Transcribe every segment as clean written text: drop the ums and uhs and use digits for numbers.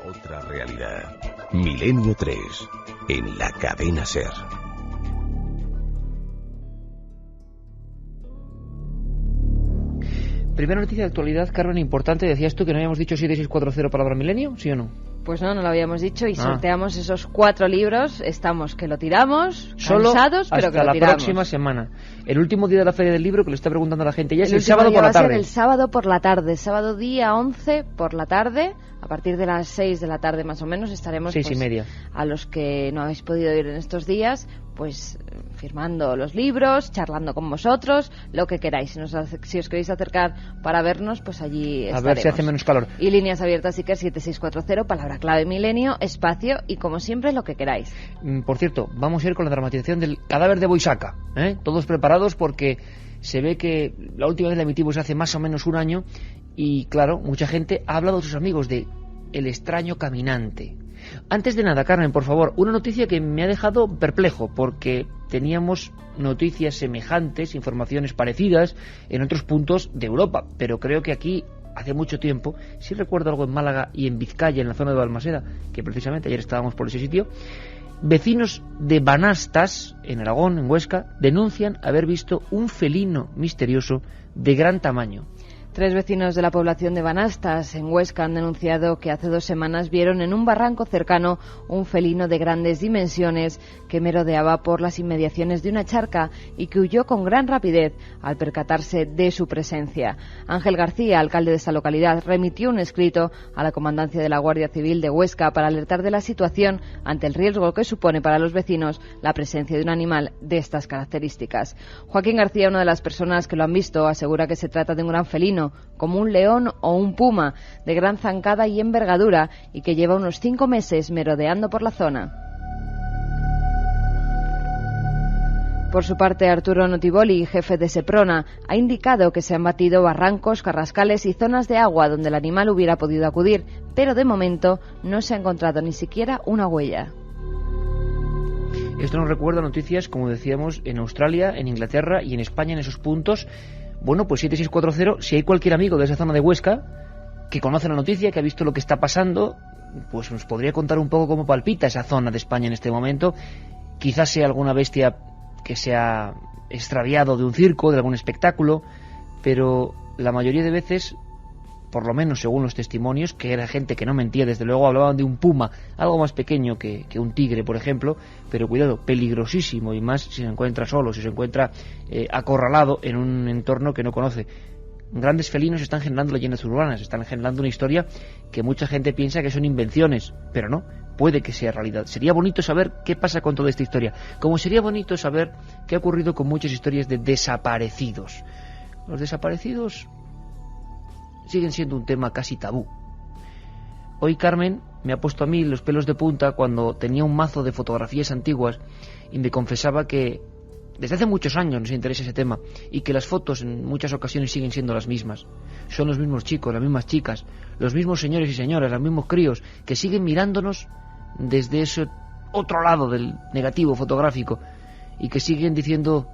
Otra realidad. Milenio 3, en la cadena SER. Primera noticia de actualidad, Carmen, importante. Decías tú que no habíamos dicho 7640 palabra milenio, ¿sí o no? Pues no lo habíamos dicho y sorteamos esos 4 libros. Estamos que lo tiramos, cansados, pero que lo tiramos. Hasta la próxima semana. El último día de la Feria del Libro, que le está preguntando a la gente, ya es el sábado por la tarde. Va a ser el sábado por la tarde, sábado día 11 por la tarde. A partir de las 6 de la tarde más o menos estaremos 6:30. A los que no habéis podido ir en estos días, pues firmando los libros, charlando con vosotros, lo que queráis. Si os queréis acercar para vernos, pues allí estaremos. A ver si hace menos calor. Y líneas abiertas, Iker 7640, palabra clave milenio, espacio y como siempre lo que queráis. Por cierto, vamos a ir con la dramatización del cadáver de Boisaca, todos preparados porque se ve que la última vez la emitimos hace más o menos un año y claro, mucha gente ha hablado a sus amigos de El extraño caminante. Antes de nada, Carmen, por favor, una noticia que me ha dejado perplejo porque teníamos noticias semejantes, informaciones parecidas en otros puntos de Europa, pero creo que aquí hace mucho tiempo, sí recuerdo algo en Málaga y en Vizcaya, en la zona de Balmaseda, que precisamente ayer estábamos por ese sitio. Vecinos de Banastas, en Aragón, en Huesca, denuncian haber visto un felino misterioso de gran tamaño. 3 vecinos de la población de Banastas, en Huesca, han denunciado que hace 2 semanas vieron en un barranco cercano un felino de grandes dimensiones que merodeaba por las inmediaciones de una charca y que huyó con gran rapidez al percatarse de su presencia. Ángel García, alcalde de esta localidad, remitió un escrito a la comandancia de la Guardia Civil de Huesca para alertar de la situación ante el riesgo que supone para los vecinos la presencia de un animal de estas características. Joaquín García, una de las personas que lo han visto, asegura que se trata de un gran felino, como un león o un puma, de gran zancada y envergadura, y que lleva unos 5 meses merodeando por la zona. Por su parte, Arturo Notiboli, jefe de Seprona, ha indicado que se han batido barrancos, carrascales y zonas de agua donde el animal hubiera podido acudir, pero de momento no se ha encontrado ni siquiera una huella. Esto nos recuerda noticias, como decíamos, en Australia, en Inglaterra y en España, en esos puntos. Bueno, pues 7640, si hay cualquier amigo de esa zona de Huesca que conoce la noticia, que ha visto lo que está pasando, pues nos podría contar un poco cómo palpita esa zona de España en este momento. Quizás sea alguna bestia que se ha extraviado de un circo, de algún espectáculo, pero la mayoría de veces, por lo menos según los testimonios, que era gente que no mentía, desde luego hablaban de un puma, algo más pequeño que un tigre, por ejemplo, pero cuidado, peligrosísimo, y más si se encuentra solo, si se encuentra acorralado en un entorno que no conoce. Grandes felinos están generando leyendas urbanas, están generando una historia que mucha gente piensa que son invenciones, pero no, puede que sea realidad. Sería bonito saber qué pasa con toda esta historia, como sería bonito saber qué ha ocurrido con muchas historias de desaparecidos. Los desaparecidos siguen siendo un tema casi tabú. Hoy Carmen me ha puesto a mí los pelos de punta cuando tenía un mazo de fotografías antiguas y me confesaba que desde hace muchos años nos interesa ese tema y que las fotos en muchas ocasiones siguen siendo las mismas. Son los mismos chicos, las mismas chicas, los mismos señores y señoras, los mismos críos que siguen mirándonos desde ese otro lado del negativo fotográfico y que siguen diciendo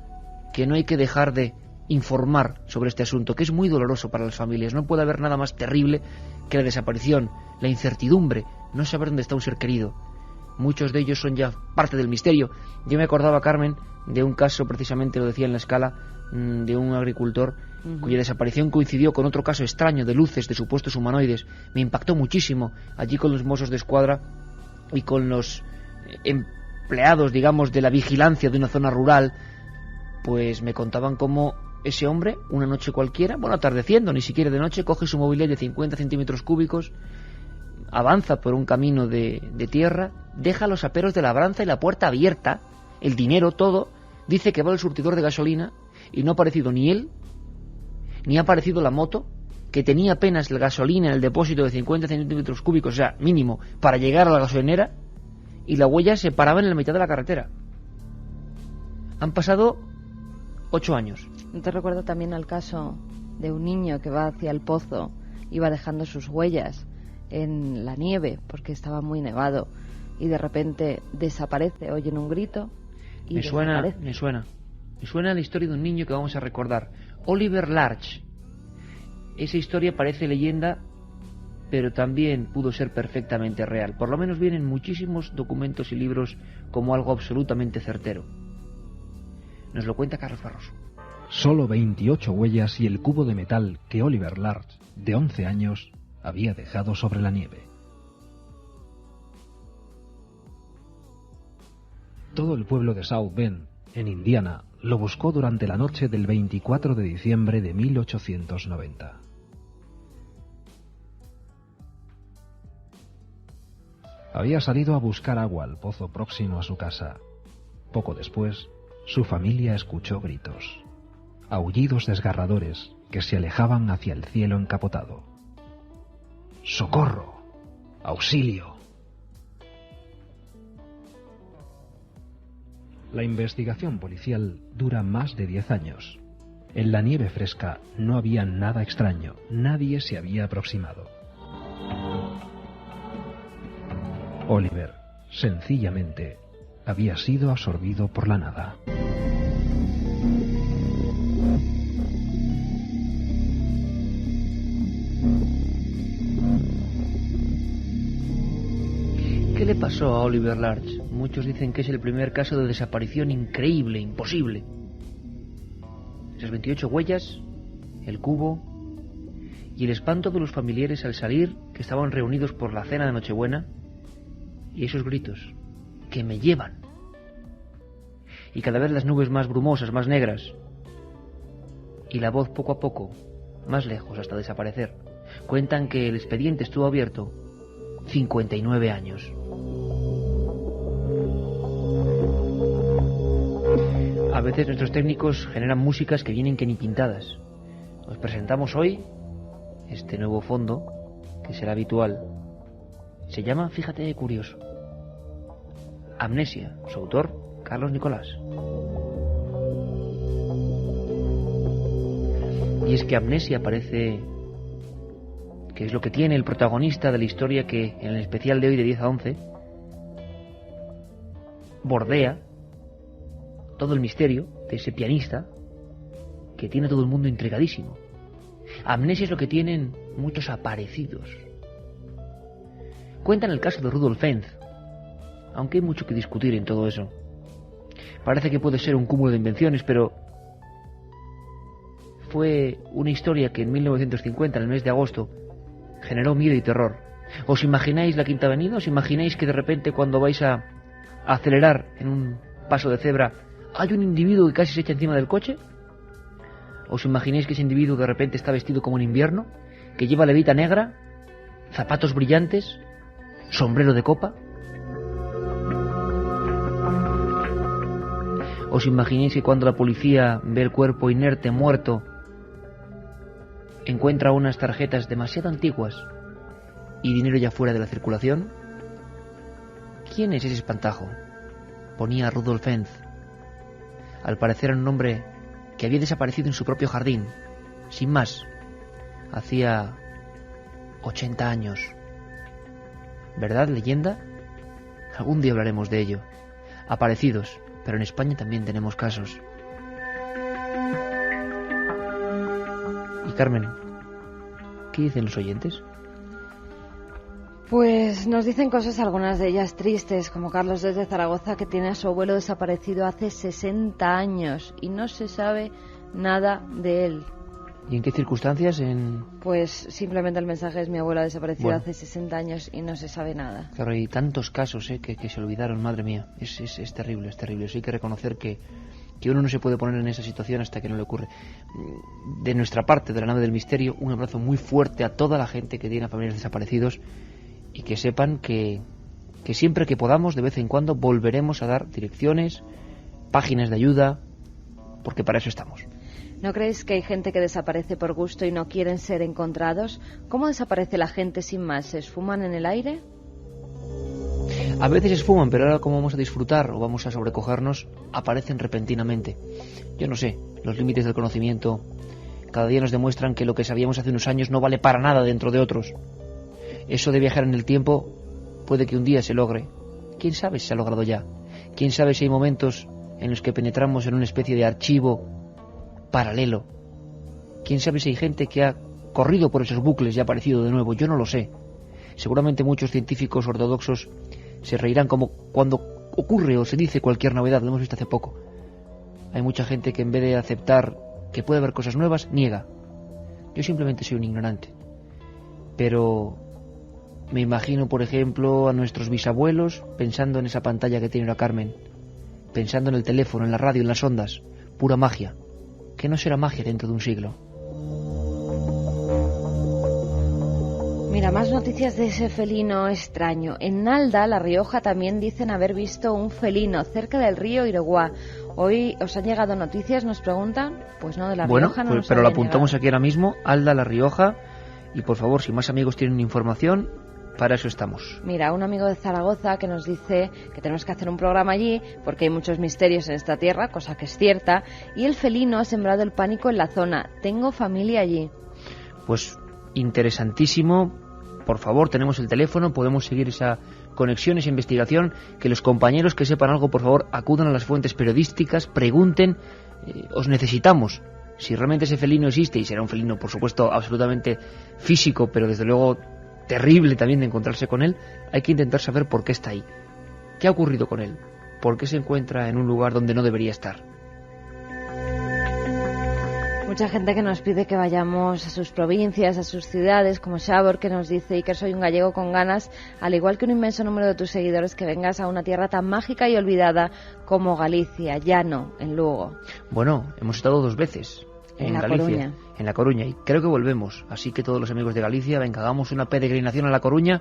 que no hay que dejar de informar sobre este asunto, que es muy doloroso para las familias. No puede haber nada más terrible que la desaparición, la incertidumbre, no saber dónde está un ser querido. Muchos de ellos son ya parte del misterio. Yo me acordaba, Carmen, de un caso, precisamente lo decía en la escala, de un agricultor cuya desaparición coincidió con otro caso extraño de luces de supuestos humanoides. Me impactó muchísimo allí con los mozos de escuadra y con los empleados, digamos, de la vigilancia de una zona rural. Pues me contaban cómo ese hombre, una noche cualquiera, bueno, atardeciendo, ni siquiera de noche, coge su mobiliario de 50 centímetros cúbicos, avanza por un camino de tierra, deja los aperos de labranza y la puerta abierta, el dinero, todo, dice que va al surtidor de gasolina y no ha aparecido ni él, ni ha aparecido la moto, que tenía apenas la gasolina en el depósito de 50 centímetros cúbicos, o sea, mínimo, para llegar a la gasolinera, y la huella se paraba en la mitad de la carretera. Han pasado 8 años. ¿No te recuerdo también al caso de un niño que va hacia el pozo, iba dejando sus huellas en la nieve porque estaba muy nevado y de repente desaparece, oyen un grito y desaparece? Me suena la historia de un niño que vamos a recordar, Oliver Larch. Esa historia parece leyenda, pero también pudo ser perfectamente real. Por lo menos vienen muchísimos documentos y libros como algo absolutamente certero. Nos lo cuenta Carlos Barroso. Solo 28 huellas y el cubo de metal que Oliver Larch, de 11 años, había dejado sobre la nieve. Todo el pueblo de South Bend, en Indiana, lo buscó durante la noche del 24 de diciembre de 1890. Había salido a buscar agua al pozo próximo a su casa. Poco después, su familia escuchó gritos, aullidos desgarradores que se alejaban hacia el cielo encapotado. ¡Socorro! ¡Auxilio! La investigación policial dura más de 10 años. En la nieve fresca no había nada extraño, nadie se había aproximado. Oliver, sencillamente, había sido absorbido por la nada. ¿Qué le pasó a Oliver Larch? Muchos dicen que es el primer caso de desaparición increíble, imposible. Esas 28 huellas, el cubo y el espanto de los familiares al salir, que estaban reunidos por la cena de Nochebuena, y esos gritos, que me llevan. Y cada vez las nubes más brumosas, más negras, y la voz poco a poco, más lejos hasta desaparecer. Cuentan que el expediente estuvo abierto 59 años. A veces nuestros técnicos generan músicas que vienen que ni pintadas. Os presentamos hoy este nuevo fondo, que será habitual. Se llama, fíjate, curioso, Amnesia. Su autor, Carlos Nicolás. Y es que Amnesia parece que es lo que tiene el protagonista de la historia que en el especial de hoy de 10 a 11 bordea todo el misterio de ese pianista que tiene a todo el mundo intrigadísimo. Amnesia es lo que tienen muchos aparecidos. Cuentan el caso de Rudolf Fentz, aunque hay mucho que discutir en todo eso. Parece que puede ser un cúmulo de invenciones, pero fue una historia que en 1950, en el mes de agosto, generó miedo y terror. ¿Os imagináis la Quinta Avenida? ¿Os imagináis que de repente cuando vais a acelerar en un paso de cebra hay un individuo que casi se echa encima del coche? ¿Os imagináis que ese individuo de repente está vestido como en invierno, que lleva levita negra, zapatos brillantes, sombrero de copa? ¿Os imagináis que cuando la policía ve el cuerpo inerte, muerto, encuentra unas tarjetas demasiado antiguas y dinero ya fuera de la circulación? ¿Quién es ese espantajo? Ponía Rudolf Fentz. Al parecer era un hombre que había desaparecido en su propio jardín, sin más, hacía 80 años. ¿Verdad, leyenda? Algún día hablaremos de ello. Aparecidos, pero en España también tenemos casos. Y Carmen, ¿qué dicen los oyentes? Pues nos dicen cosas, algunas de ellas tristes, como Carlos desde Zaragoza, que tiene a su abuelo desaparecido hace 60 años y no se sabe nada de él. ¿Y en qué circunstancias? Pues simplemente el mensaje es: mi abuela desapareció hace 60 años y no se sabe nada. Claro, hay tantos casos que se olvidaron, madre mía. Es terrible, es terrible. Eso hay que reconocer que uno no se puede poner en esa situación hasta que no le ocurre. De nuestra parte, de la nave del misterio, un abrazo muy fuerte a toda la gente que tiene a familiares desaparecidos, y que sepan que siempre que podamos, de vez en cuando, volveremos a dar direcciones, páginas de ayuda, porque para eso estamos. ¿No creéis que hay gente que desaparece por gusto y no quieren ser encontrados? ¿Cómo desaparece la gente sin más? ¿Se esfuman en el aire? A veces esfuman, pero ahora como vamos a disfrutar o vamos a sobrecogernos, aparecen repentinamente. Yo no sé, los límites del conocimiento cada día nos demuestran que lo que sabíamos hace unos años no vale para nada dentro de otros. Eso de viajar en el tiempo puede que un día se logre. ¿Quién sabe si se ha logrado ya? ¿Quién sabe si hay momentos en los que penetramos en una especie de archivo paralelo? ¿Quién sabe si hay gente que ha corrido por esos bucles y ha aparecido de nuevo, yo no lo sé. Seguramente muchos científicos ortodoxos se reirán como cuando ocurre o se dice cualquier novedad, lo hemos visto hace poco. Hay mucha gente que en vez de aceptar que puede haber cosas nuevas, niega. Yo simplemente soy un ignorante. Pero me imagino, por ejemplo, a nuestros bisabuelos pensando en esa pantalla que tiene la Carmen, pensando en el teléfono, en la radio, en las ondas. Pura magia. ¿Qué no será magia dentro de un siglo? Mira, más noticias de ese felino extraño. En Nalda, La Rioja, también dicen haber visto un felino cerca del río Iregua. Hoy os han llegado noticias, nos preguntan. Pues no, de La Rioja no nos pero lo habían apuntamos llegado. aquí ahora mismo, Alda, La Rioja. Y por favor, si más amigos tienen información, para eso estamos. Mira, un amigo de Zaragoza que nos dice que tenemos que hacer un programa allí porque hay muchos misterios en esta tierra, cosa que es cierta, y el felino ha sembrado el pánico en la zona. Tengo familia allí. Pues interesantísimo. Por favor, tenemos el teléfono, podemos seguir esa conexión, esa investigación. Que los compañeros que sepan algo, por favor, acudan a las fuentes periodísticas, pregunten. Os necesitamos. Si realmente ese felino existe, y será un felino, por supuesto, absolutamente físico, pero desde luego terrible también de encontrarse con él, hay que intentar saber por qué está ahí. ¿Qué ha ocurrido con él? ¿Por qué se encuentra en un lugar donde no debería estar? Mucha gente que nos pide que vayamos a sus provincias, a sus ciudades, como Xabor, que nos dice: Iker, soy un gallego con ganas, al igual que un inmenso número de tus seguidores, que vengas a una tierra tan mágica y olvidada como Galicia, Llano, en Lugo. Bueno, hemos estado 2 veces en La Galicia, Coruña. en La Coruña, y creo que volvemos. Así que todos los amigos de Galicia, venga, hagamos una peregrinación a La Coruña.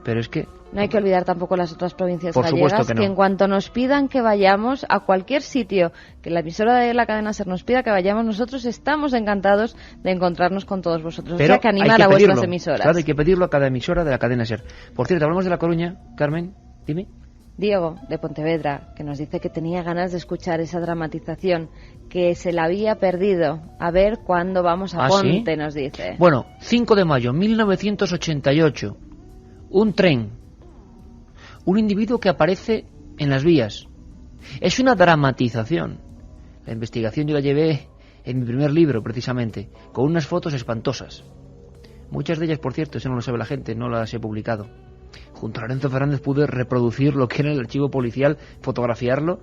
Pero es que No hay que olvidar tampoco las otras provincias Por gallegas, supuesto que no. en cuanto nos pidan que vayamos a cualquier sitio, que la emisora de la cadena SER nos pida que vayamos, nosotros estamos encantados de encontrarnos con todos vosotros. pero O sea, que hay animar que a vuestras pedirlo. emisoras. Claro, hay que pedirlo a cada emisora de la cadena SER. Por cierto, hablamos de La Coruña, Carmen, dime. Diego, de Pontevedra, que nos dice que tenía ganas de escuchar esa dramatización, que se la había perdido. A ver cuándo vamos a ¿Ah, Ponte, sí? nos dice. Bueno, 5 de mayo, 1988. Un tren. Un individuo que aparece en las vías. Es una dramatización. La investigación yo la llevé en mi primer libro, precisamente, con unas fotos espantosas. Muchas de ellas, por cierto, eso no lo sabe la gente, no las he publicado. Junto a Lorenzo Fernández pude reproducir lo que era el archivo policial, fotografiarlo,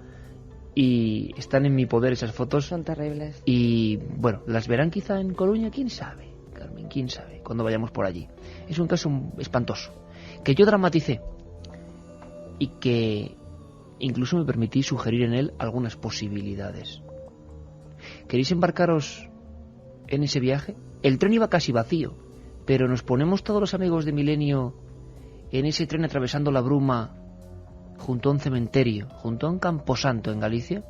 y están en mi poder esas fotos. Son terribles. Y bueno, ¿las verán quizá en Coruña? ¿Quién sabe, Carmen? ¿Quién sabe? Cuando vayamos por allí. Es un caso espantoso, que yo dramaticé y que incluso me permití sugerir en él algunas posibilidades. ¿Queréis embarcaros en ese viaje? El tren iba casi vacío, pero nos ponemos todos los amigos de Milenio en ese tren atravesando la bruma junto a un cementerio, junto a un camposanto en Galicia.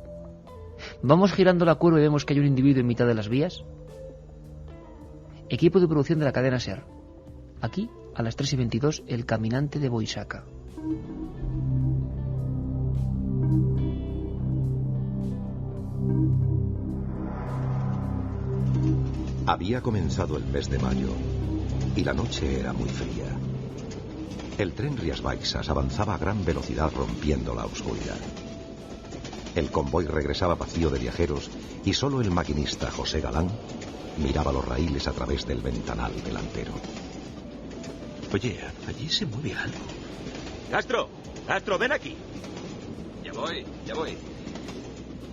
Vamos girando la curva y vemos que hay un individuo en mitad de las vías. Equipo de producción de la cadena SER. Aquí, a las 3:22, El Caminante de Boisaca. Había comenzado el mes de mayo y la noche era muy fría. El tren Rías Baixas avanzaba a gran velocidad rompiendo la oscuridad. El convoy regresaba vacío de viajeros y solo el maquinista José Galán miraba los raíles a través del ventanal delantero. Oye, allí se mueve algo. Castro, ven aquí. Ya voy.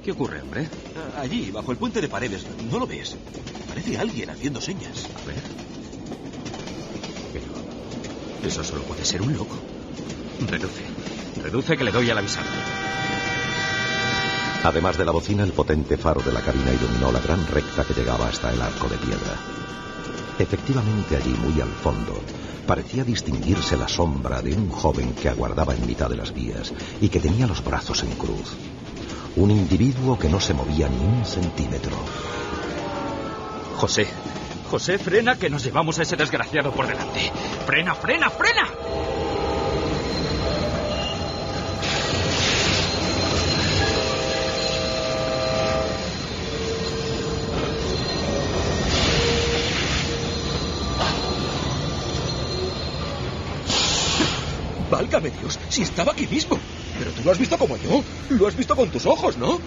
¿Qué ocurre, hombre? Allí, bajo el puente de Paredes, ¿no lo ves? Parece alguien haciendo señas. A ver. Pero eso solo puede ser un loco. Reduce que le doy al avisar. Además de la bocina, el potente faro de la cabina iluminó la gran recta que llegaba hasta el arco de piedra. Efectivamente, allí, muy al fondo, parecía distinguirse la sombra de un joven que aguardaba en mitad de las vías y que tenía los brazos en cruz. Un individuo que no se movía ni un centímetro. José, frena, que nos llevamos a ese desgraciado por delante. ¡Frena! ¡Válgame Dios! ¡Si estaba aquí mismo! Pero tú lo has visto como yo. Lo has visto con tus ojos, ¿no?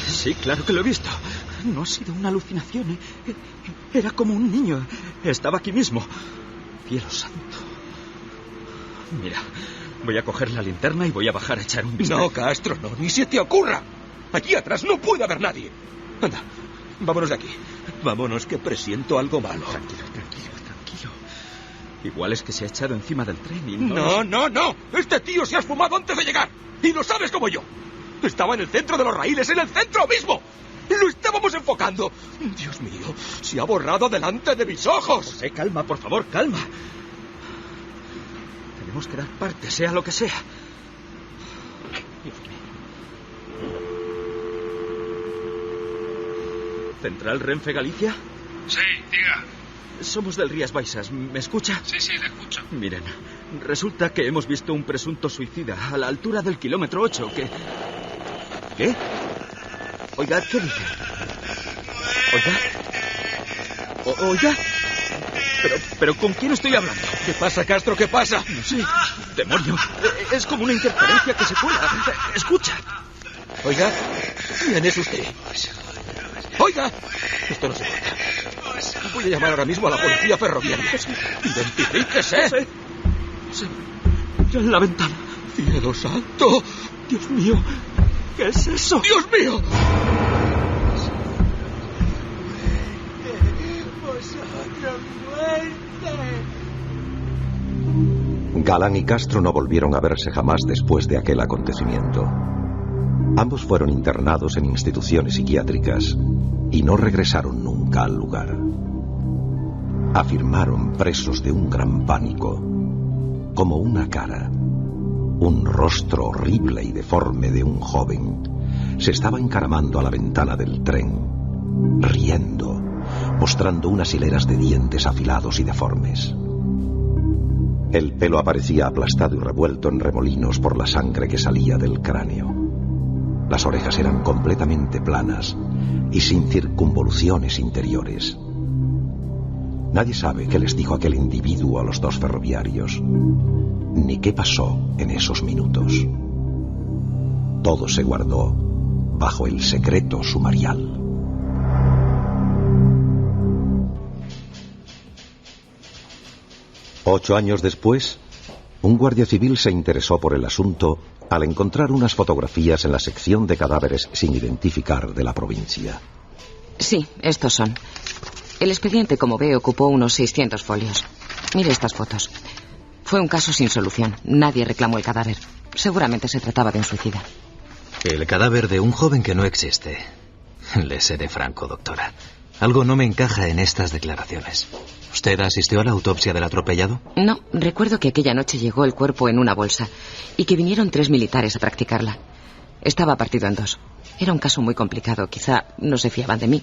Sí, claro que lo he visto. No ha sido una alucinación. Era como un niño. Estaba aquí mismo. Cielo santo. Mira, voy a coger la linterna y voy a bajar a echar un vistazo. No, Castro, no. Ni se te ocurra. Allí atrás no puede haber nadie. Anda, vámonos de aquí. Vámonos, que presiento algo malo. Tranquilo. Igual es que se ha echado encima del tren y No. Este tío se ha esfumado antes de llegar. Y lo sabes como yo. Estaba en el centro de los raíles, en el centro mismo. Lo estábamos enfocando. Dios mío, se ha borrado delante de mis ojos. José, calma, por favor, calma. Tenemos que dar parte, sea lo que sea. Dios mío. ¿Central Renfe Galicia? Sí, diga. Somos del Rías Baixas. ¿Me escucha? Sí, le escucho. Miren, resulta que hemos visto un presunto suicida a la altura del kilómetro 8 que... ¿Qué? Oiga, ¿qué dice? ¿Oiga? ¿Pero con quién estoy hablando? ¿Qué pasa, Castro? ¿Qué pasa? No sé. ¡Demonio! Es como una interferencia que se cuela. Escucha. Oiga, ¿quién es usted? Oiga, esto no se corta. Voy a llamar ahora mismo a la policía ferroviaria. ¡Identifíquese! Sí. En la ventana. ¡Cielo santo! Dios mío. ¿Qué es eso? ¡Dios mío! Galán y Castro no volvieron a verse jamás después de aquel acontecimiento. Ambos fueron internados en instituciones psiquiátricas y no regresaron nunca al lugar. Afirmaron, presos de un gran pánico, como una cara, un rostro horrible y deforme de un joven, se estaba encaramando a la ventana del tren, riendo, mostrando unas hileras de dientes afilados y deformes. El pelo aparecía aplastado y revuelto en remolinos por la sangre que salía del cráneo. Las orejas eran completamente planas y sin circunvoluciones interiores. Nadie sabe qué les dijo aquel individuo a los dos ferroviarios, ni qué pasó en esos minutos. Todo se guardó bajo el secreto sumarial. Ocho años después, un guardia civil se interesó por el asunto al encontrar unas fotografías en la sección de cadáveres sin identificar de la provincia. Sí, estos son. El expediente, como ve, ocupó unos 600 folios. Mire estas fotos. Fue un caso sin solución. Nadie reclamó el cadáver. Seguramente se trataba de un suicida. El cadáver de un joven que no existe. Le seré franco, doctora. Algo no me encaja en estas declaraciones. ¿Usted asistió a la autopsia del atropellado? No, recuerdo que aquella noche llegó el cuerpo en una bolsa y que vinieron 3 militares a practicarla. Estaba partido en 2. Era un caso muy complicado, quizá no se fiaban de mí.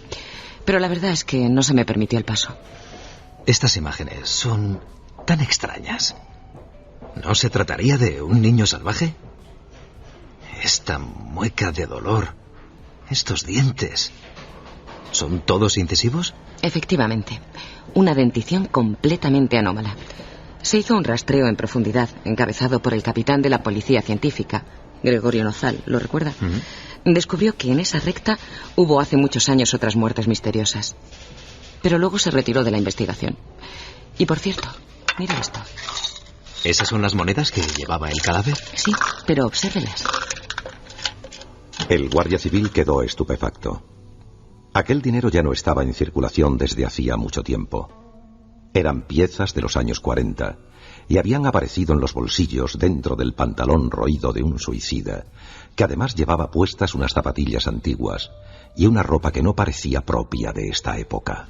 Pero la verdad es que no se me permitió el paso. Estas imágenes son tan extrañas. ¿No se trataría de un niño salvaje? Esta mueca de dolor, estos dientes, ¿son todos incisivos? Efectivamente, una dentición completamente anómala. Se hizo un rastreo en profundidad, encabezado por el capitán de la policía científica, Gregorio Nozal, ¿lo recuerda? Descubrió que en esa recta hubo hace muchos años otras muertes misteriosas. Pero luego se retiró de la investigación. Y por cierto, mira esto. ¿Esas son las monedas que llevaba el cadáver? Sí, pero obsérvelas. El guardia civil quedó estupefacto. Aquel dinero ya no estaba en circulación desde hacía mucho tiempo. Eran piezas de los años 40 y habían aparecido en los bolsillos dentro del pantalón roído de un suicida, que además llevaba puestas unas zapatillas antiguas y una ropa que no parecía propia de esta época.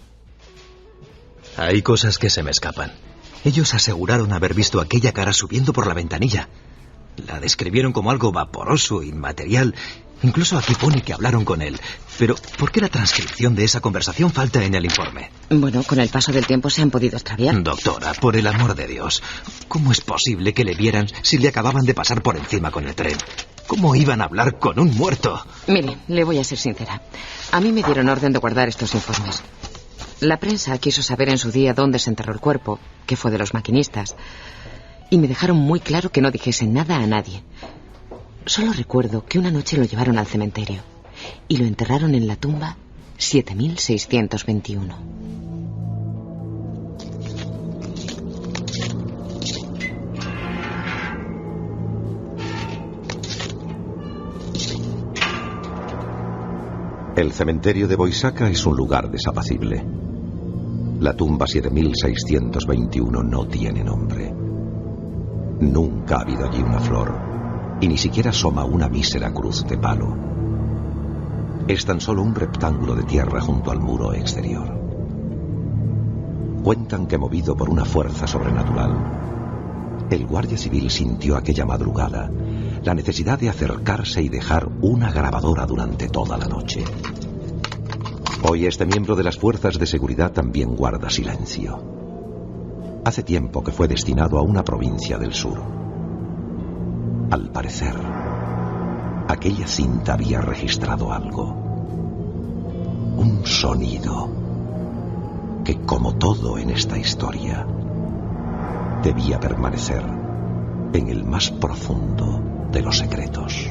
Hay cosas que se me escapan. Ellos aseguraron haber visto aquella cara subiendo por la ventanilla. La describieron como algo vaporoso, inmaterial. Incluso aquí pone que hablaron con él. Pero, ¿por qué la transcripción de esa conversación falta en el informe? Bueno, con el paso del tiempo se han podido extraviar. Doctora, por el amor de Dios, ¿cómo es posible que le vieran si le acababan de pasar por encima con el tren? ¿Cómo iban a hablar con un muerto? Mire, le voy a ser sincera. A mí me dieron orden de guardar estos informes. La prensa quiso saber en su día dónde se enterró el cuerpo, que fue de los maquinistas, y me dejaron muy claro que no dijese nada a nadie. Solo recuerdo que una noche lo llevaron al cementerio y lo enterraron en la tumba 7621. El cementerio de Boisaca es un lugar desapacible. La tumba 7621 no tiene nombre. Nunca ha habido allí una flor, y ni siquiera asoma una mísera cruz de palo. Es tan solo un rectángulo de tierra junto al muro exterior. Cuentan que, movido por una fuerza sobrenatural, el guardia civil sintió aquella madrugada la necesidad de acercarse y dejar una grabadora durante toda la noche. Hoy este miembro de las fuerzas de seguridad también guarda silencio. Hace tiempo que fue destinado a una provincia del sur. Al parecer, aquella cinta había registrado algo. Un sonido que, como todo en esta historia, debía permanecer en el más profundo de los secretos.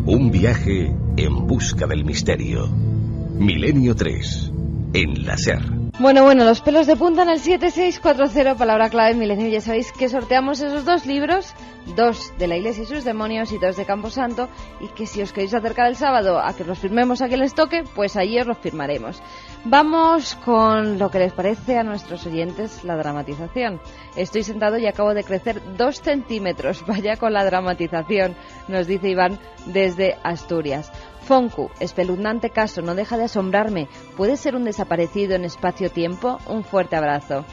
Un viaje en busca del misterio. Milenio 3, en la SER. Bueno, los pelos de punta en el 7640, palabra clave Milenio. Ya sabéis que sorteamos esos 2 libros, 2 de la Iglesia y sus demonios y 2 de Camposanto, y que si os queréis acercar el sábado a que los firmemos a quien les toque, pues allí os los firmaremos. Vamos con lo que les parece a nuestros oyentes la dramatización. Estoy sentado y acabo de crecer 2 centímetros. Vaya con la dramatización, nos dice Iván desde Asturias. Foncu, espeluznante caso, no deja de asombrarme. ¿Puede ser un desaparecido en espacio-tiempo? Un fuerte abrazo.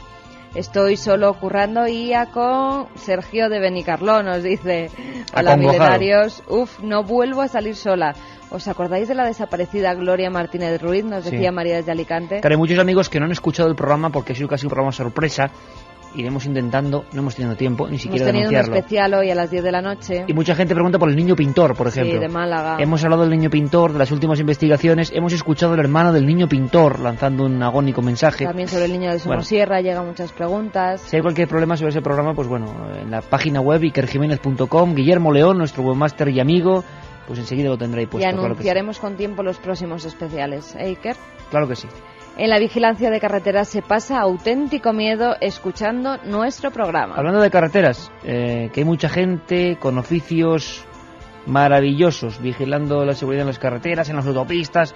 Estoy solo currando IA con Sergio de Benicarló, nos dice. Hola, milenarios. No vuelvo a salir sola. ¿Os acordáis de la desaparecida Gloria Martínez Ruiz? Nos decía María desde Alicante. Claro, hay muchos amigos que no han escuchado el programa porque ha sido casi un programa sorpresa. Iremos intentando, no hemos tenido tiempo ni siquiera de anunciarlo. Hemos tenido un especial hoy a las 10 de la noche. Y mucha gente pregunta por el niño pintor, por ejemplo. Sí, de Málaga. Hemos hablado del niño pintor, de las últimas investigaciones. Hemos escuchado al hermano del niño pintor lanzando un agónico mensaje. También sobre el niño de Somosierra llegan muchas preguntas. Si hay cualquier problema sobre ese programa, pues bueno, en la página web ikerjimenez.com, Guillermo León, nuestro webmaster y amigo, pues enseguida lo tendréis puesto. Y anunciaremos con tiempo los próximos especiales, Iker. Claro que sí. En la vigilancia de carreteras se pasa auténtico miedo escuchando nuestro programa. Hablando de carreteras, que hay mucha gente con oficios maravillosos vigilando la seguridad en las carreteras, en las autopistas.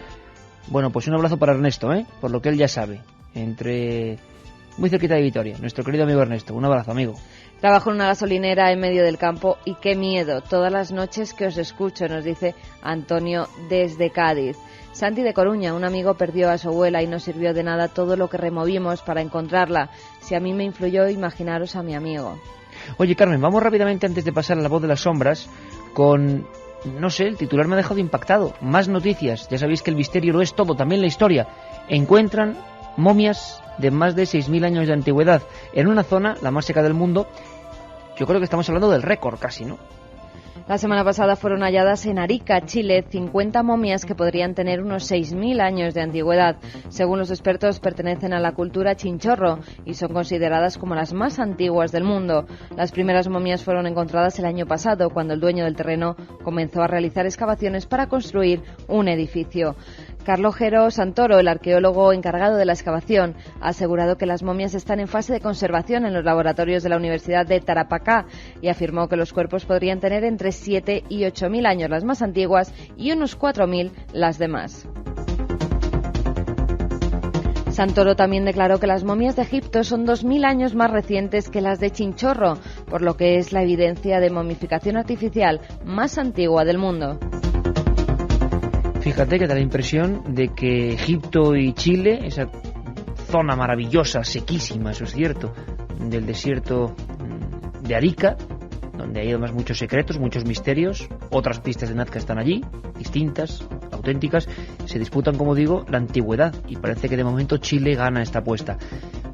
Bueno, pues un abrazo para Ernesto, por lo que él ya sabe, muy cerquita de Vitoria, nuestro querido amigo Ernesto. Un abrazo, amigo. Trabajo en una gasolinera en medio del campo y qué miedo todas las noches que os escucho, nos dice Antonio desde Cádiz. Santi de Coruña, un amigo perdió a su abuela y no sirvió de nada todo lo que removimos para encontrarla. Si a mí me influyó, imaginaros a mi amigo. Oye, Carmen, vamos rápidamente antes de pasar a La Voz de las Sombras con, no sé, el titular me ha dejado impactado. Más noticias, ya sabéis que el misterio lo es todo, también la historia. Encuentran momias de más de 6.000 años de antigüedad en una zona, la más seca del mundo. Yo creo que estamos hablando del récord casi, ¿no? La semana pasada fueron halladas en Arica, Chile, 50 momias que podrían tener unos 6.000 años de antigüedad. Según los expertos, pertenecen a la cultura chinchorro y son consideradas como las más antiguas del mundo. Las primeras momias fueron encontradas el año pasado, cuando el dueño del terreno comenzó a realizar excavaciones para construir un edificio. Carlojero Santoro, el arqueólogo encargado de la excavación, ha asegurado que las momias están en fase de conservación en los laboratorios de la Universidad de Tarapacá y afirmó que los cuerpos podrían tener entre 7 y 8.000 años las más antiguas y unos 4.000 las demás. Santoro también declaró que las momias de Egipto son 2.000 años más recientes que las de Chinchorro, por lo que es la evidencia de momificación artificial más antigua del mundo. Fíjate que da la impresión de que Egipto y Chile, esa zona maravillosa, sequísima, eso es cierto, del desierto de Arica, donde hay además muchos secretos, muchos misterios, otras pistas de Nazca están allí, distintas, auténticas, se disputan, como digo, la antigüedad, y parece que de momento Chile gana esta apuesta.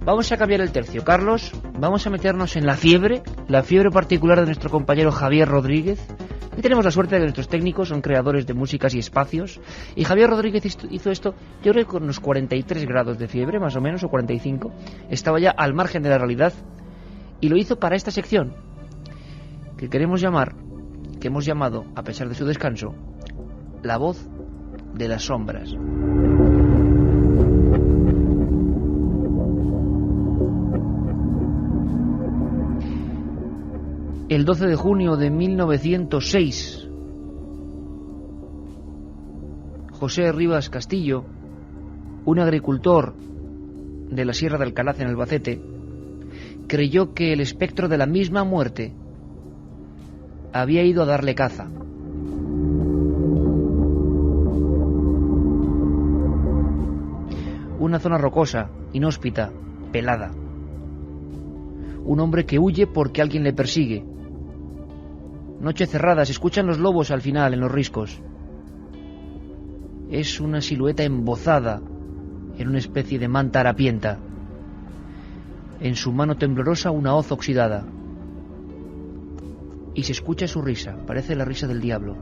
Vamos a cambiar el tercio, Carlos, vamos a meternos en la fiebre particular de nuestro compañero Javier Rodríguez, Y tenemos la suerte de que nuestros técnicos son creadores de músicas y espacios. Y Javier Rodríguez hizo esto, yo creo que con unos 43 grados de fiebre, más o menos, o 45. Estaba ya al margen de la realidad. Y lo hizo para esta sección, que hemos llamado, a pesar de su descanso, La voz de las sombras. El 12 de junio de 1906, José Rivas Castillo, un agricultor de la Sierra de Alcalá en Albacete, creyó que el espectro de la misma muerte había ido a darle caza. Una zona rocosa, inhóspita, pelada. Un hombre que huye porque alguien le persigue. Noche cerrada, se escuchan los lobos al final en los riscos. Es una silueta embozada en una especie de manta harapienta. En su mano temblorosa una hoz oxidada. Y se escucha su risa, parece la risa del diablo.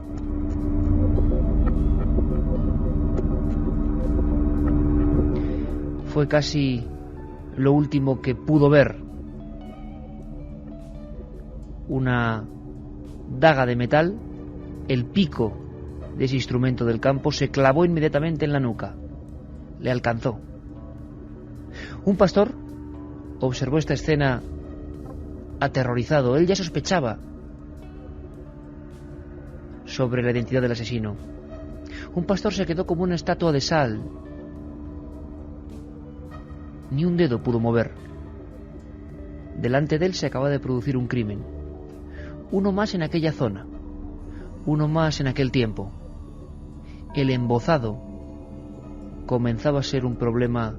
Fue casi lo último que pudo ver. Una daga de metal, el pico de ese instrumento del campo, se clavó inmediatamente en la nuca. Le alcanzó. Un pastor observó esta escena aterrorizado. Él ya sospechaba sobre la identidad del asesino. Un pastor se quedó como una estatua de sal. Ni un dedo pudo mover. Delante de él se acaba de producir un crimen. Uno más en aquella zona. Uno más en aquel tiempo. El embozado comenzaba a ser un problema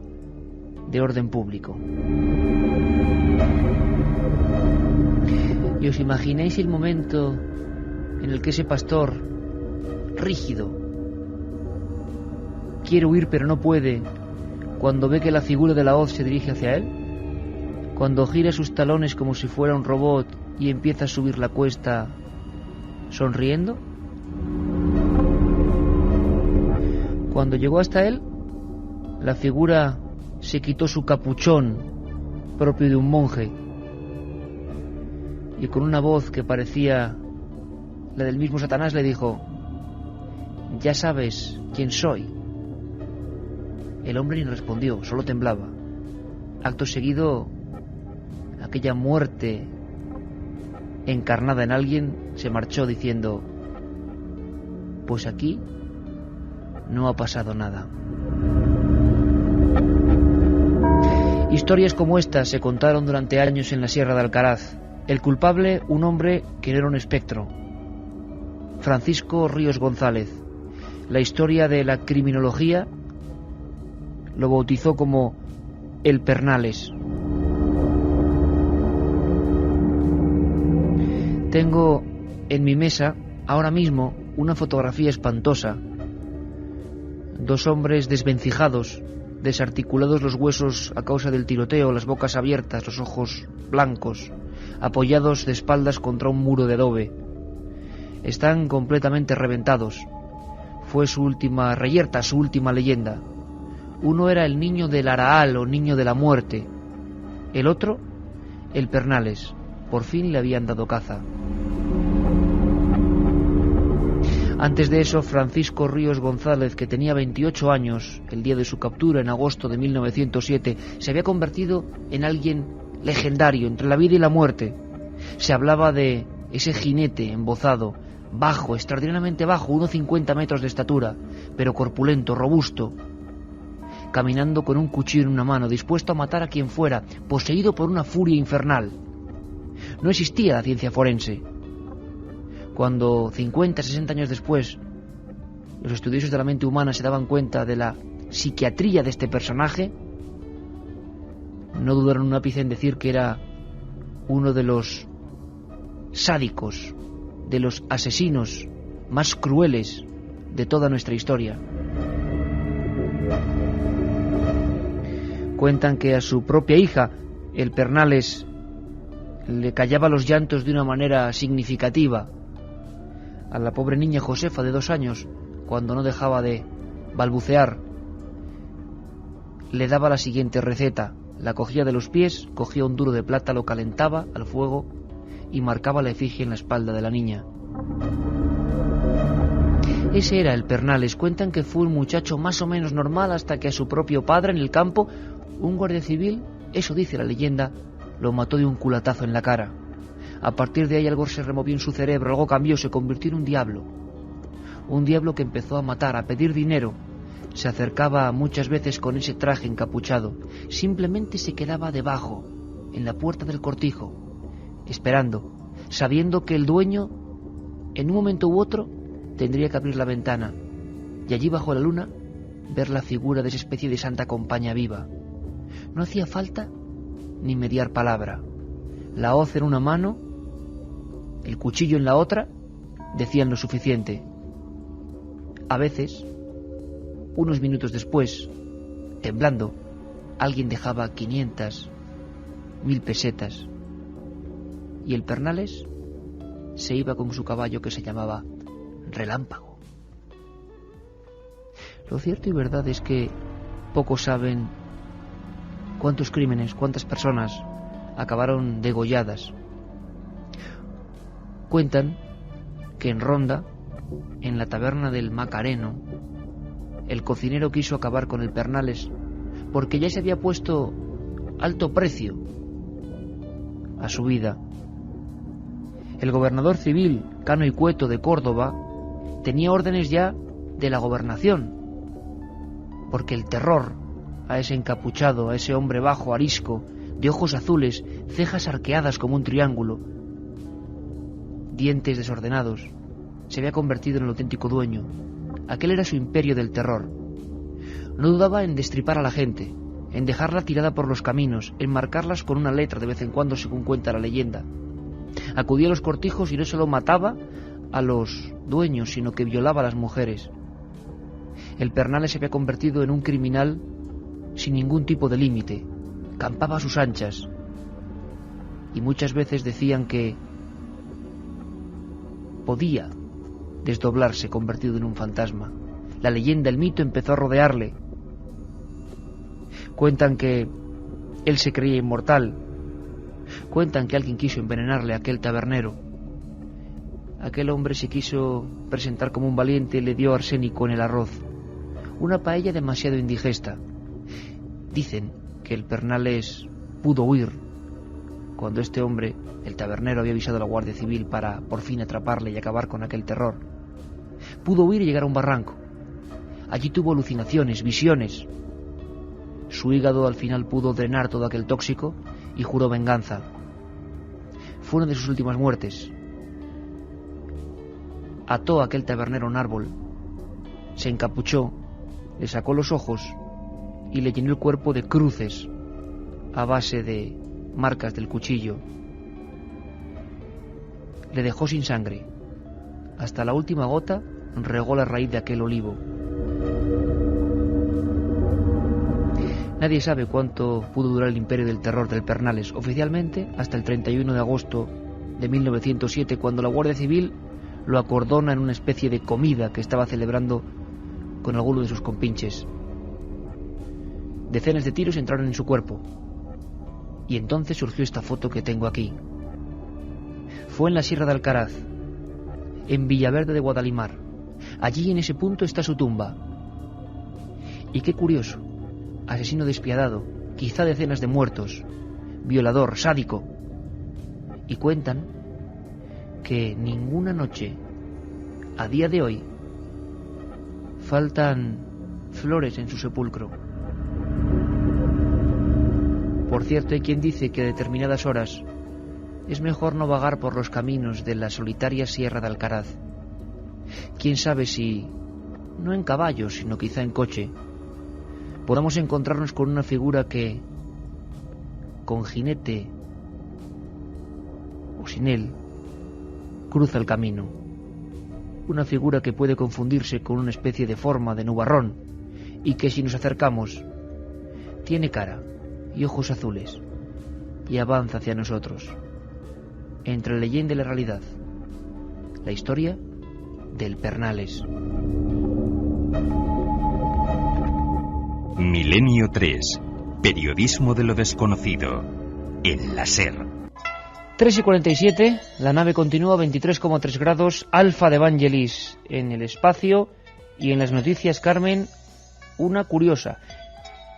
de orden público. ¿Y os imagináis el momento en el que ese pastor, rígido, quiere huir pero no puede, cuando ve que la figura de la hoz se dirige hacia él? Cuando gira sus talones como si fuera un robot y empieza a subir la cuesta sonriendo. Cuando llegó hasta él, la figura se quitó su capuchón propio de un monje y con una voz que parecía la del mismo Satanás le dijo: «Ya sabes quién soy». El hombre ni respondió, solo temblaba. Acto seguido, aquella muerte encarnada en alguien se marchó diciendo: «Pues aquí no ha pasado nada». Historias como esta se contaron durante años en la Sierra de Alcaraz. El culpable, un hombre que no era un espectro, Francisco Ríos González. La historia de la criminología lo bautizó como el Pernales. Tengo en mi mesa ahora mismo una fotografía espantosa. Dos hombres desvencijados, desarticulados los huesos a causa del tiroteo, las bocas abiertas, los ojos blancos, apoyados de espaldas contra un muro de adobe. Están completamente reventados. Fue su última reyerta, su última leyenda. Uno era el niño del Araal o niño de la muerte. El otro, el Pernales. Por fin le habían dado caza. Antes de eso, Francisco Ríos González, que tenía 28 años, el día de su captura en agosto de 1907, se había convertido en alguien legendario entre la vida y la muerte. Se hablaba de ese jinete embozado, bajo, extraordinariamente bajo, 1,50 metros de estatura, pero corpulento, robusto, caminando con un cuchillo en una mano, dispuesto a matar a quien fuera, poseído por una furia infernal. No existía la ciencia forense. Cuando 50, 60 años después los estudiosos de la mente humana se daban cuenta de la psiquiatría de este personaje, no dudaron un ápice en decir que era uno de los sádicos, de los asesinos más crueles de toda nuestra historia. Cuentan que a su propia hija, el Pernales, le callaba los llantos de una manera significativa. a la pobre niña Josefa de 2 años, cuando no dejaba de balbucear, le daba la siguiente receta. La cogía de los pies, cogía un duro de plata, lo calentaba al fuego y marcaba la efigie en la espalda de la niña. Ese era el Pernales. Cuentan que fue un muchacho más o menos normal hasta que a su propio padre en el campo, un guardia civil, eso dice la leyenda, lo mató de un culatazo en la cara. A partir de ahí algo se removió en su cerebro, algo cambió, se convirtió en un diablo. Un diablo que empezó a matar, a pedir dinero. Se acercaba muchas veces con ese traje encapuchado. Simplemente se quedaba debajo, en la puerta del cortijo, esperando, sabiendo que el dueño, en un momento u otro, tendría que abrir la ventana y allí bajo la luna ver la figura de esa especie de santa compañía viva. No hacía falta ni mediar palabra. La hoz en una mano, el cuchillo en la otra, decían lo suficiente. A veces, unos minutos después, temblando, alguien dejaba 500, 1000 pesetas y el Pernales se iba con su caballo que se llamaba Relámpago. Lo cierto y verdad es que pocos saben cuántos crímenes, cuántas personas acabaron degolladas. Cuentan que en Ronda, en la taberna del Macareno, el cocinero quiso acabar con el Pernales porque ya se había puesto alto precio a su vida. El gobernador civil, Cano y Cueto de Córdoba, tenía órdenes ya de la gobernación, porque el terror a ese encapuchado, a ese hombre bajo, arisco, de ojos azules, cejas arqueadas como un triángulo, dientes desordenados, se había convertido en el auténtico dueño. Aquel era su imperio del terror. No dudaba en destripar a la gente, en dejarla tirada por los caminos, en marcarlas con una letra de vez en cuando, según cuenta la leyenda. Acudía a los cortijos y no solo mataba a los dueños, sino que violaba a las mujeres. El Pernales se había convertido en un criminal sin ningún tipo de límite. Campaba a sus anchas. Y muchas veces decían que podía desdoblarse convertido en un fantasma. La leyenda, el mito empezó a rodearle. Cuentan que él se creía inmortal. Cuentan que alguien quiso envenenarle a aquel tabernero. Aquel hombre se quiso presentar como un valiente y le dio arsénico en el arroz. Una paella demasiado indigesta. Dicen que el Pernales pudo huir cuando este hombre, el tabernero, había avisado a la Guardia Civil para por fin atraparle y acabar con aquel terror. Pudo huir y llegar a un barranco. Allí tuvo alucinaciones, visiones. Su hígado al final pudo drenar todo aquel tóxico y juró venganza. Fue una de sus últimas muertes. Ató a aquel tabernero a un árbol, se encapuchó, le sacó los ojos y le llenó el cuerpo de cruces a base de marcas del cuchillo. Le dejó sin sangre. Hasta la última gota regó la raíz de aquel olivo. Nadie sabe cuánto pudo durar el imperio del terror del Pernales. Oficialmente, hasta el 31 de agosto de 1907, cuando la Guardia Civil lo acordona en una especie de comida que estaba celebrando con alguno de sus compinches. Decenas de tiros entraron en su cuerpo. Y entonces surgió esta foto que tengo aquí. Fue en la Sierra de Alcaraz, en Villaverde de Guadalimar. Allí en ese punto está su tumba. Y qué curioso, asesino despiadado, quizá decenas de muertos, violador, sádico. Y cuentan que ninguna noche, a día de hoy, faltan flores en su sepulcro. Por cierto, hay quien dice que a determinadas horas es mejor no vagar por los caminos de la solitaria Sierra de Alcaraz. Quién sabe si, no en caballo, sino quizá en coche, podamos encontrarnos con una figura que, con jinete o sin él, cruza el camino. Una figura que puede confundirse con una especie de forma de nubarrón y que, si nos acercamos, tiene cara y ojos azules y avanza hacia nosotros. Entre la leyenda y la realidad, la historia del Pernales. Milenio 3. Periodismo de lo desconocido. En la SER. 3:47, la nave continúa a 23,3 grados, Alpha de Evangelis en el espacio. Y en las noticias, Carmen, una curiosa.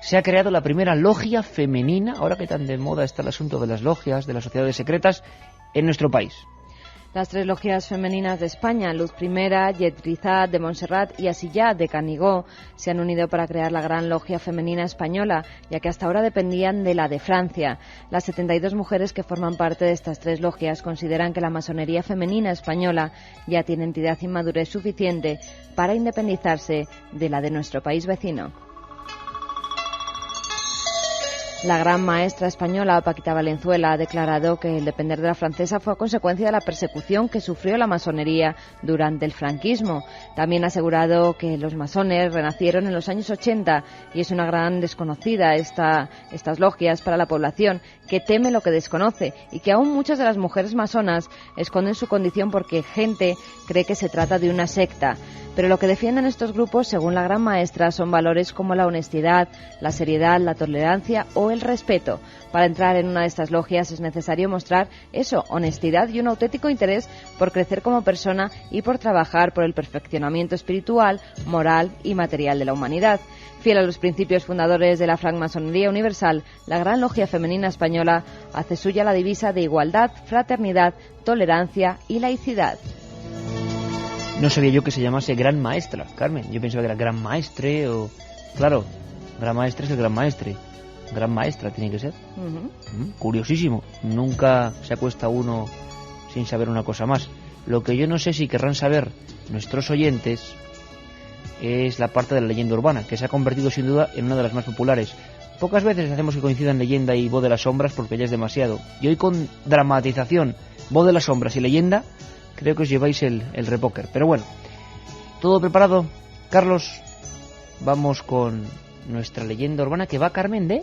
Se ha creado la primera logia femenina, ahora que tan de moda está el asunto de las logias, de las sociedades secretas, en nuestro país. Las 3 logias femeninas de España, Luz Primera, Yetrizat de Montserrat y Asillat de Canigó, se han unido para crear la Gran Logia Femenina Española, ya que hasta ahora dependían de la de Francia. Las 72 mujeres que forman parte de estas 3 logias consideran que la masonería femenina española ya tiene entidad y madurez suficiente para independizarse de la de nuestro país vecino. La gran maestra española Paquita Valenzuela ha declarado que el depender de la francesa fue a consecuencia de la persecución que sufrió la masonería durante el franquismo. También ha asegurado que los masones renacieron en los años 80 y es una gran desconocida estas logias para la población, que teme lo que desconoce y que aún muchas de las mujeres masonas esconden su condición porque gente cree que se trata de una secta. Pero lo que defienden estos grupos, según la gran maestra, son valores como la honestidad, la seriedad, la tolerancia o el respeto. Para entrar en una de estas logias es necesario mostrar eso, honestidad y un auténtico interés por crecer como persona y por trabajar por el perfeccionamiento espiritual, moral y material de la humanidad. Fiel a los principios fundadores de la francmasonería universal, la Gran Logia Femenina Española hace suya la divisa de igualdad, fraternidad, tolerancia y laicidad. No sabía yo que se llamase Gran Maestra, Carmen. Yo pensaba que era Gran Maestre o... Claro, Gran Maestre es el Gran Maestre. Gran Maestra tiene que ser. Curiosísimo. Nunca se acuesta uno sin saber una cosa más. Lo que yo no sé si querrán saber nuestros oyentes es la parte de la leyenda urbana, que se ha convertido sin duda en una de las más populares. Pocas veces hacemos que coincidan leyenda y voz de las sombras porque ya es demasiado. Y hoy con dramatización, voz de las sombras y leyenda, creo que os lleváis el repóquer. Pero bueno, ¿todo preparado? Carlos, vamos con nuestra leyenda urbana que va, Carmen, de...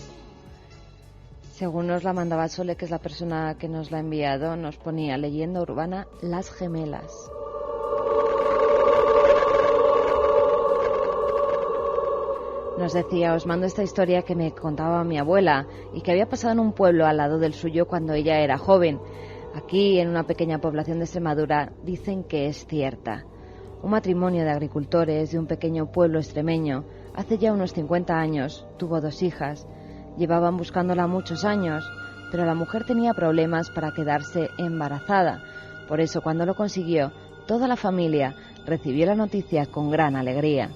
Según nos la mandaba Sole, que es la persona que nos la ha enviado, nos ponía leyenda urbana Las Gemelas. Nos decía, os mando esta historia que me contaba mi abuela y que había pasado en un pueblo al lado del suyo cuando ella era joven. Aquí, en una pequeña población de Extremadura, dicen que es cierta. Un matrimonio de agricultores de un pequeño pueblo extremeño, hace ya unos 50 años, tuvo 2 hijas. Llevaban buscándola muchos años, pero la mujer tenía problemas para quedarse embarazada. Por eso, cuando lo consiguió, toda la familia recibió la noticia con gran alegría.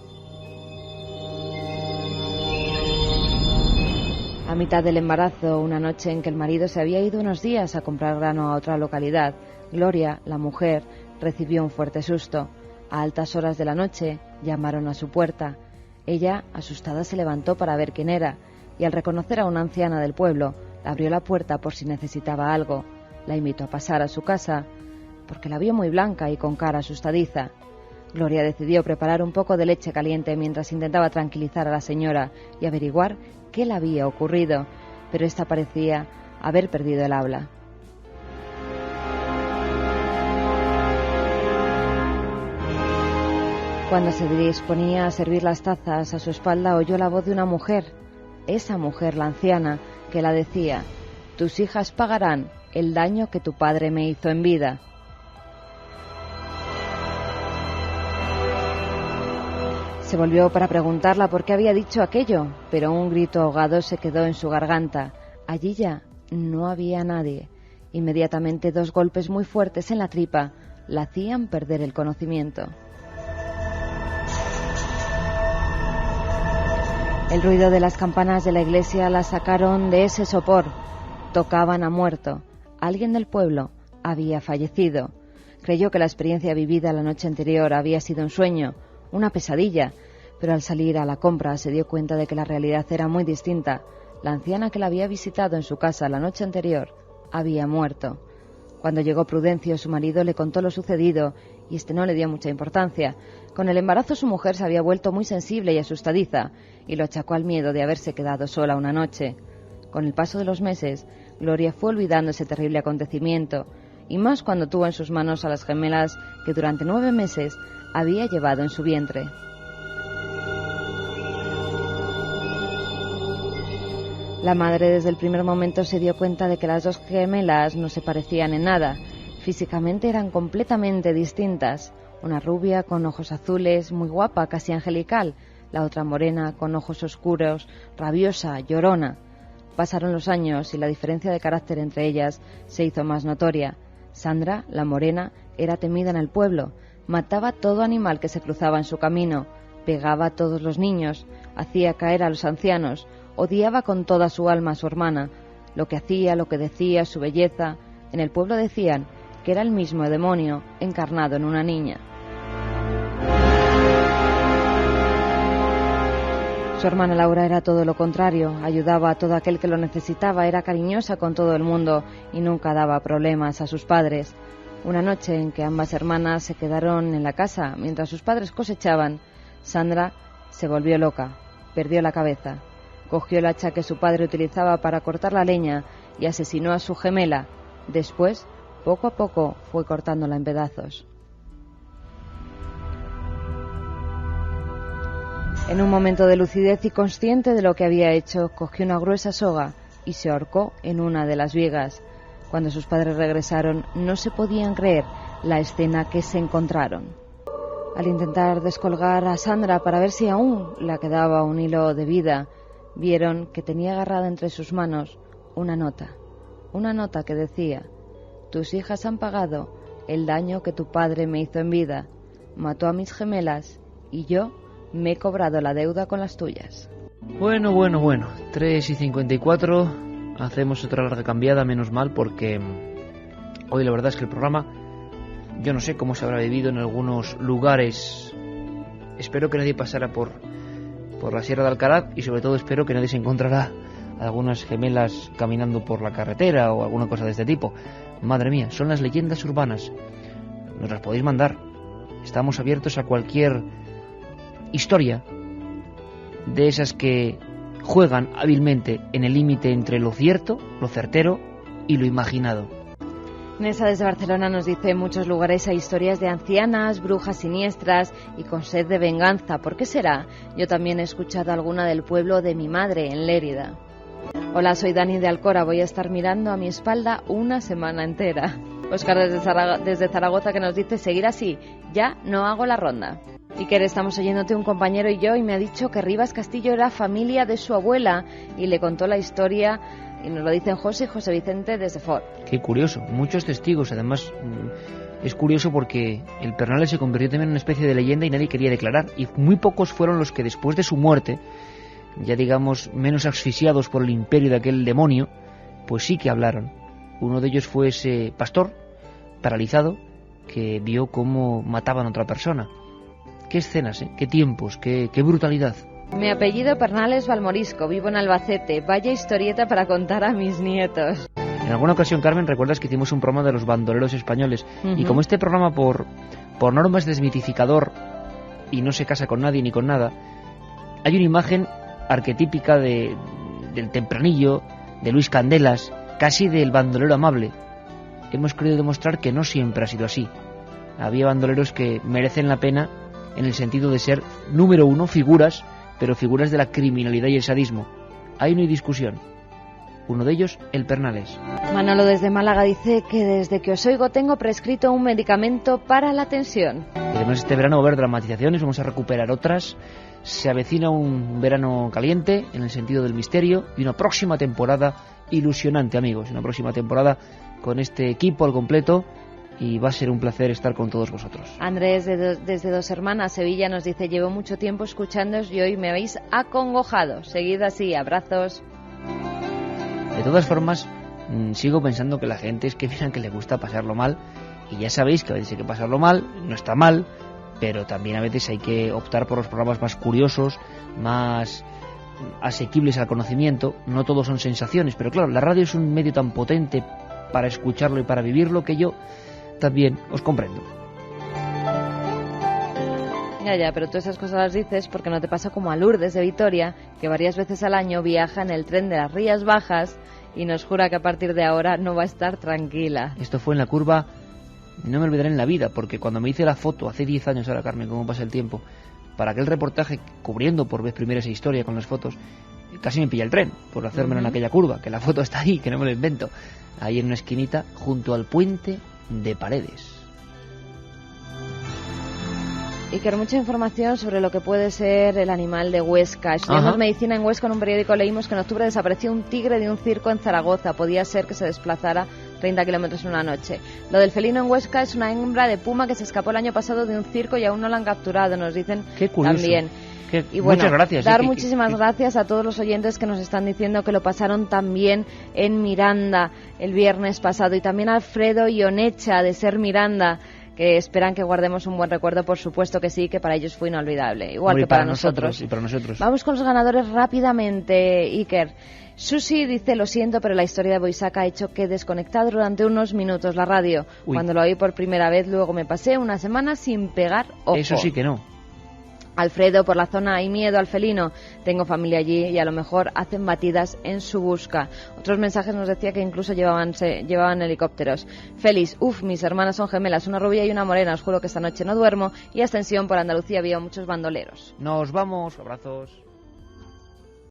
A mitad del embarazo, una noche en que el marido se había ido unos días a comprar grano a otra localidad, Gloria, la mujer, recibió un fuerte susto. A altas horas de la noche llamaron a su puerta. Ella, asustada, se levantó para ver quién era y al reconocer a una anciana del pueblo, le abrió la puerta por si necesitaba algo. La invitó a pasar a su casa porque la vio muy blanca y con cara asustadiza. Gloria decidió preparar un poco de leche caliente mientras intentaba tranquilizar a la señora y averiguar qué le había ocurrido, pero ésta parecía haber perdido el habla. Cuando se disponía a servir las tazas, a su espalda oyó la voz de una mujer, esa mujer, la anciana, que la decía: «Tus hijas pagarán el daño que tu padre me hizo en vida». Se volvió para preguntarla por qué había dicho aquello, pero un grito ahogado se quedó en su garganta. Allí ya no había nadie. Inmediatamente 2 golpes muy fuertes en la tripa la hacían perder el conocimiento. El ruido de las campanas de la iglesia la sacaron de ese sopor. Tocaban a muerto. Alguien del pueblo había fallecido. Creyó que la experiencia vivida la noche anterior había sido un sueño, una pesadilla, pero al salir a la compra se dio cuenta de que la realidad era muy distinta. La anciana que la había visitado en su casa la noche anterior había muerto. Cuando llegó Prudencio, su marido, le contó lo sucedido y este no le dio mucha importancia. Con el embarazo su mujer se había vuelto muy sensible y asustadiza y lo achacó al miedo de haberse quedado sola una noche. Con el paso de los meses, Gloria fue olvidando ese terrible acontecimiento, y más cuando tuvo en sus manos a las gemelas que durante 9 meses había llevado en su vientre. La madre desde el primer momento se dio cuenta de que las dos gemelas no se parecían en nada. Físicamente eran completamente distintas. Una rubia con ojos azules, muy guapa, casi angelical. La otra morena, con ojos oscuros, rabiosa, llorona. Pasaron los años y la diferencia de carácter entre ellas se hizo más notoria. Sandra, la morena, era temida en el pueblo. Mataba todo animal que se cruzaba en su camino. Pegaba a todos los niños. Hacía caer a los ancianos. Odiaba con toda su alma a su hermana. Lo que hacía, lo que decía, su belleza. En el pueblo decían que era el mismo demonio encarnado en una niña. Su hermana Laura era todo lo contrario. Ayudaba a todo aquel que lo necesitaba. Era cariñosa con todo el mundo y nunca daba problemas a sus padres. Una noche en que ambas hermanas se quedaron en la casa mientras sus padres cosechaban, Sandra se volvió loca. Perdió la cabeza. Cogió el hacha que su padre utilizaba para cortar la leña y asesinó a su gemela. Después, poco a poco, fue cortándola en pedazos. En un momento de lucidez y consciente de lo que había hecho, cogió una gruesa soga y se ahorcó en una de las vigas. Cuando sus padres regresaron, no se podían creer la escena que se encontraron. Al intentar descolgar a Sandra para ver si aún le quedaba un hilo de vida, vieron que tenía agarrada entre sus manos una nota que decía: tus hijas han pagado el daño que tu padre me hizo en vida, mató a mis gemelas y yo me he cobrado la deuda con las tuyas. Bueno, 3:54, hacemos otra larga cambiada, menos mal, porque hoy la verdad es que el programa, yo no sé cómo se habrá vivido en algunos lugares. Espero que nadie pasara por la Sierra de Alcalá y sobre todo espero que nadie se encontrará algunas gemelas caminando por la carretera o alguna cosa de este tipo. Madre mía, son las leyendas urbanas. Nos las podéis mandar. Estamos abiertos a cualquier historia de esas que juegan hábilmente en el límite entre lo cierto, lo certero y lo imaginado. Nessa desde Barcelona nos dice: en muchos lugares hay historias de ancianas, brujas siniestras y con sed de venganza. ¿Por qué será? Yo también he escuchado alguna del pueblo de mi madre, en Lérida. Hola, soy Dani de Alcora. Voy a estar mirando a mi espalda una semana entera. Óscar desde Zaragoza, que nos dice: seguir así, ya no hago la ronda. Iker, estamos oyéndote un compañero y yo, y me ha dicho que Rivas Castillo era familia de su abuela y le contó la historia. Y nos lo dicen José y José Vicente desde Ford. Qué curioso, muchos testigos. Además, es curioso porque el Pernales se convirtió también en una especie de leyenda y nadie quería declarar. Y muy pocos fueron los que después de su muerte, ya digamos menos asfixiados por el imperio de aquel demonio, pues sí que hablaron. Uno de ellos fue ese pastor paralizado que vio cómo mataban a otra persona. Qué escenas, qué tiempos, qué brutalidad. Mi apellido Pernales Valmorisco, vivo en Albacete. Vaya historieta para contar a mis nietos. En alguna ocasión, Carmen, recuerdas que hicimos un programa de los bandoleros españoles. Y como este programa por norma es desmitificador y no se casa con nadie ni con nada, hay una imagen arquetípica del tempranillo, de Luis Candelas, casi del bandolero amable. Hemos querido demostrar que no siempre ha sido así. Había bandoleros que merecen la pena en el sentido de ser, número uno, figuras, pero figuras de la criminalidad y el sadismo. Ahí no hay discusión. Uno de ellos, el Pernales. Manolo desde Málaga dice que desde que os oigo tengo prescrito un medicamento para la tensión. Y además este verano va a haber dramatizaciones, vamos a recuperar otras. Se avecina un verano caliente en el sentido del misterio y una próxima temporada ilusionante, amigos. Una próxima temporada con este equipo al completo. Y va a ser un placer estar con todos vosotros. Andrés, desde Dos Hermanas, Sevilla, nos dice: llevo mucho tiempo escuchándoos y hoy me habéis acongojado. Seguid así, abrazos. De todas formas, sigo pensando que la gente es que miran que le gusta pasarlo mal. Y ya sabéis que a veces hay que pasarlo mal, no está mal, pero también a veces hay que optar por los programas más curiosos, más asequibles al conocimiento. No todos son sensaciones, pero claro, la radio es un medio tan potente para escucharlo y para vivirlo que yo también os comprendo. Ya, pero tú esas cosas las dices porque no te pasa como a Lourdes de Vitoria, que varias veces al año viaja en el tren de las Rías Bajas y nos jura que a partir de ahora no va a estar tranquila. Esto fue en la curva no me olvidaré en la vida, porque cuando me hice la foto, hace 10 años ahora, Carmen, cómo pasa el tiempo, para aquel reportaje cubriendo por vez primera esa historia con las fotos, casi me pilla el tren por hacérmelo en aquella curva, que la foto está ahí, que no me lo invento, ahí en una esquinita, junto al puente de Paredes. Iker, mucha información sobre lo que puede ser el animal de Huesca. Estudiamos medicina en Huesca. En un periódico leímos que en octubre desapareció un tigre de un circo en Zaragoza. Podía ser que se desplazara 30 kilómetros en una noche. Lo del felino en Huesca es una hembra de puma que se escapó el año pasado de un circo y aún no la han capturado, nos dicen. Qué curioso. También. Y bueno, muchas gracias. Dar muchísimas gracias a todos los oyentes que nos están diciendo que lo pasaron también en Miranda el viernes pasado, y también a Alfredo y Onecha de Ser Miranda, que esperan que guardemos un buen recuerdo. Por supuesto que sí, que para ellos fue inolvidable, igual que para nosotros. Y para nosotros. Vamos con los ganadores rápidamente, Iker. Susi dice: lo siento, pero la historia de Boisaca ha hecho que desconectar durante unos minutos la radio. Cuando lo oí por primera vez, luego me pasé una semana sin pegar ojo. Eso sí que no. Alfredo, por la zona hay miedo al felino. Tengo familia allí y a lo mejor hacen batidas en su busca. Otros mensajes nos decía que incluso llevaban helicópteros. Félix, mis hermanas son gemelas, una rubia y una morena. Os juro que esta noche no duermo. Y Ascensión, por Andalucía había muchos bandoleros. Nos vamos, abrazos.